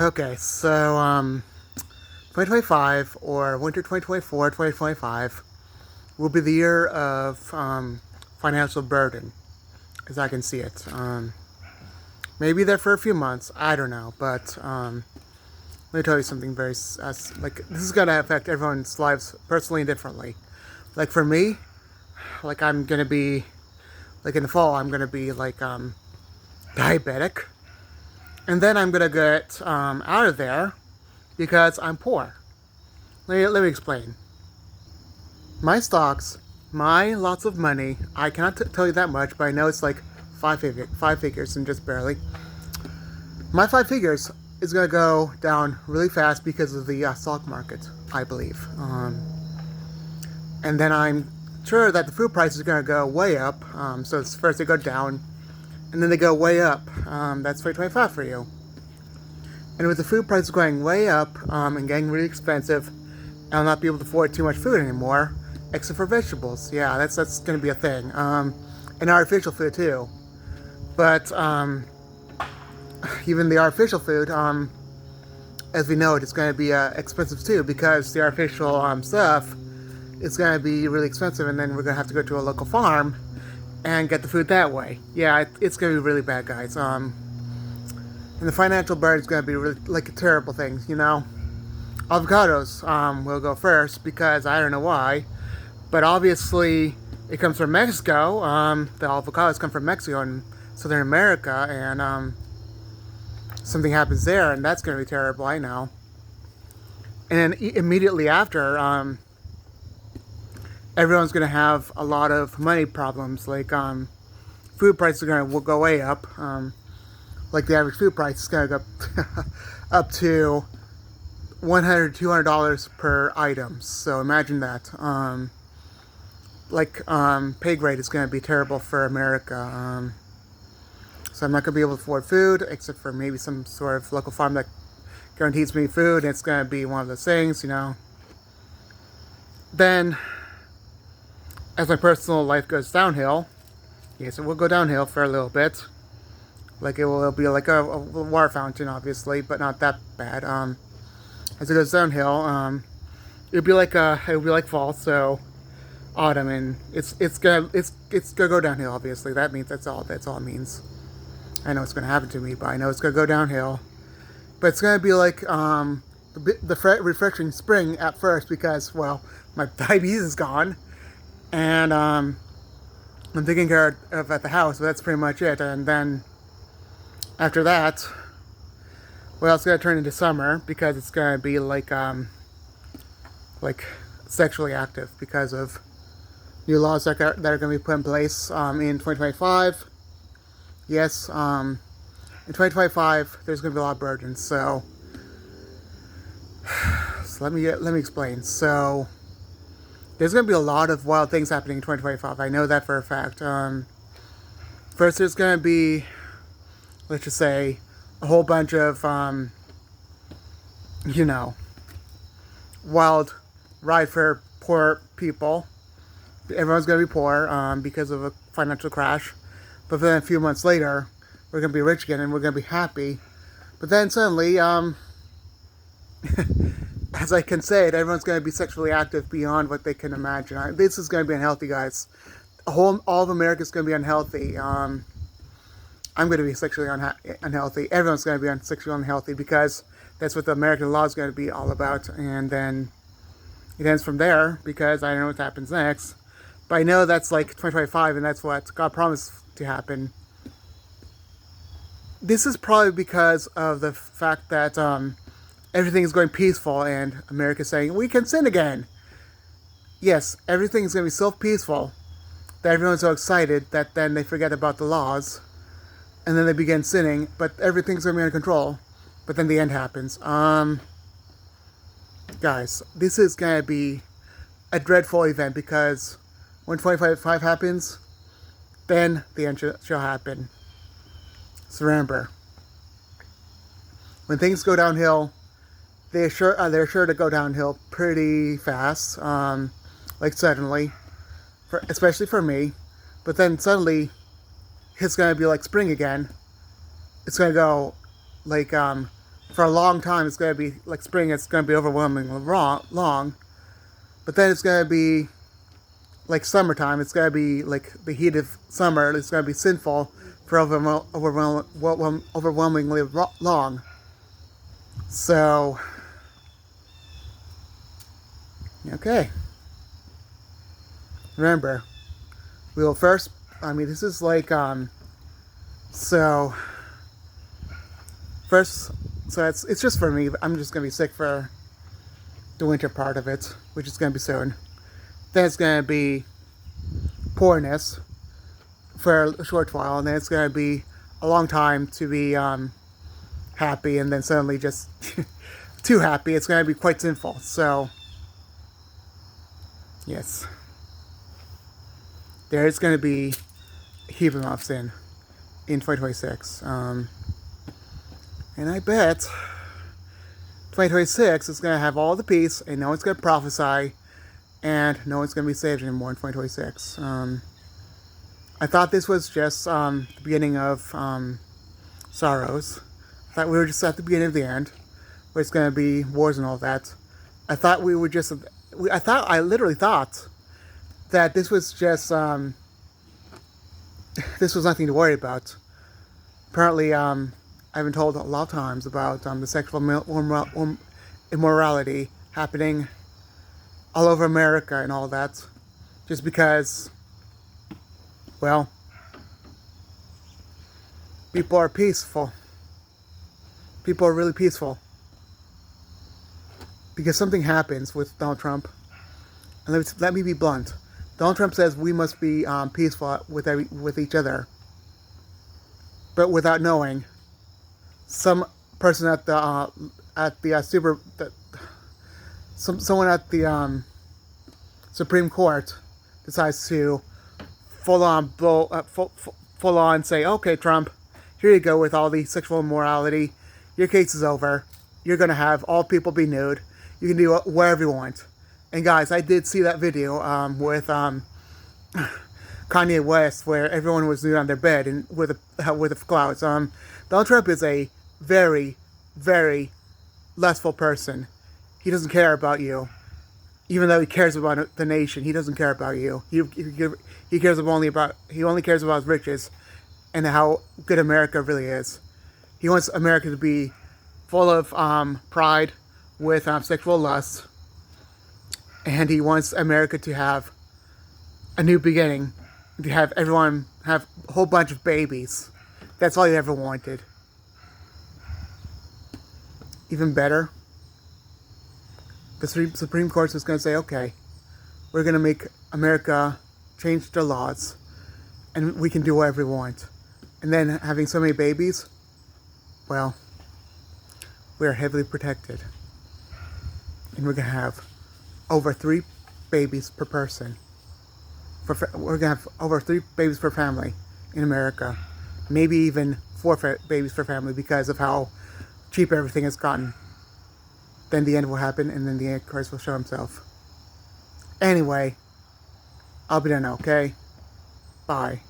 Okay, so 2025 or winter 2024, 2025 will be the year of financial burden, as I can see it. Maybe there for a few months, I don't know, but let me tell you something like this is gonna affect everyone's lives personally and differently. Like for me, like I'm gonna be like in the fall, I'm gonna be like diabetic, and then I'm gonna get out of there because I'm poor. Let me explain. My stocks, my lots of money. I cannot tell you that much, but I know it's like five figures and just barely. My five figures is gonna go down really fast because of the stock market, I believe. And then I'm sure that the food price is gonna go way up. So it's first they go down, and then they go way up. That's 2025 for you. And with the food prices going way up and getting really expensive, I'll not be able to afford too much food anymore, except for vegetables. Yeah, that's going to be a thing. And artificial food too. But even the artificial food, as we know, it's going to be expensive too because the artificial stuff is going to be really expensive, and then we're going to have to go to a local farm and get the food that way. Yeah, it's going to be really bad, guys. And the financial burden is going to be really like a terrible thing, you know. Avocados will go first because I don't know why, but obviously it comes from Mexico. The avocados come from Mexico and Southern America, and something happens there, and that's going to be terrible. I know. And then immediately after, everyone's going to have a lot of money problems. Like food prices are going to will go way up. Like the average food price is going to go up to $100, $200 per item. So imagine that. Pay grade is going to be terrible for America. So I'm not going to be able to afford food, except for maybe some sort of local farm that guarantees me food. And it's going to be one of those things, you know. Then, as my personal life goes downhill, yes, it will go downhill for a little bit. Like it will be like a water fountain, obviously, but not that bad. As it goes downhill, it'll be like fall, so autumn, and it's gonna go downhill. Obviously, that means that's all it means. I know it's gonna happen to me, but I know it's gonna go downhill. But it's gonna be like the refreshing spring at first because well, my diabetes is gone, and I'm taking care of at the house, but that's pretty much it. And then after that, well, it's gonna turn into summer because it's gonna be like sexually active because of new laws that are gonna be put in place in 2025. Yes, in 2025, there's gonna be a lot of burdens. So let me explain. So there's gonna be a lot of wild things happening in 2025. I know that for a fact. First, there's gonna be, let's just say, a whole bunch of, you know, wild ride for poor people. Everyone's going to be poor because of a financial crash. But then a few months later, we're going to be rich again and we're going to be happy. But then suddenly, as I can say it, everyone's going to be sexually active beyond what they can imagine. This is going to be unhealthy, guys. All of America is going to be unhealthy. I'm going to be sexually unhealthy. Everyone's going to be sexually unhealthy because that's what the American law is going to be all about. And then it ends from there because I don't know what happens next. But I know that's like 2025 and that's what God promised to happen. This is probably because of the fact that everything is going peaceful and America's saying, we can sin again. Yes, everything's going to be so peaceful that everyone's so excited that then they forget about the laws. And then they begin sinning, but everything's gonna be under control. But then the end happens. Guys, this is gonna be a dreadful event because when 2025 happens, then the end shall happen. So remember, when things go downhill, they're sure to go downhill pretty fast, like suddenly, especially for me. But then suddenly, it's gonna be like spring again. It's gonna go like for a long time it's going to be like spring. It's going to be overwhelmingly long, but then it's going to be like summertime. It's going to be like the heat of summer. It's going to be sinful for overwhelmingly long. So, okay. Remember, we will first. I mean, this is like So first, so it's just for me. I'm just gonna be sick for the winter part of it, which is gonna be soon. Then it's gonna be poorness for a short while, and then it's gonna be a long time to be happy, and then suddenly just too happy. It's gonna be quite sinful. So yes, there is gonna be a heap amount of sin in 2026. And I bet 2026 is going to have all the peace, and no one's going to prophesy, and no one's going to be saved anymore in 2026. I thought this was just the beginning of sorrows. I thought we were just at the beginning of the end, where it's going to be wars and all that. I thought we were just. I literally thought that this was just. This was nothing to worry about. Apparently, I've been told a lot of times about the sexual immorality happening all over America and all that. Just because, well, people are peaceful. People are really peaceful. Because something happens with Donald Trump. And let me be blunt. Donald Trump says we must be peaceful with each other. But without knowing, some person at the someone at the Supreme Court decides to full on say, okay, Trump, here you go with all the sexual immorality. Your case is over. You're gonna have all people be nude. You can do whatever you want. And guys, I did see that video with Kanye West, where everyone was nude on their bed and with the clouds. Donald Trump is a very, very lustful person. He doesn't care about you, even though he cares about the nation. He doesn't care about you. He only cares about his riches and how good America really is. He wants America to be full of pride with sexual lust, and he wants America to have a new beginning. To have everyone have a whole bunch of babies. That's all he ever wanted. Even better, the Supreme Court is going to say, okay, we're going to make America change their laws, and we can do whatever we want. And then having so many babies, well, we're heavily protected. And we're going to have over 3 babies per person. We're going to have over 3 babies per family in America. Maybe even 4 babies per family because of how cheap everything has gotten. Then the end will happen, and then the Antichrist will show himself. Anyway, I'll be done now, okay? Bye.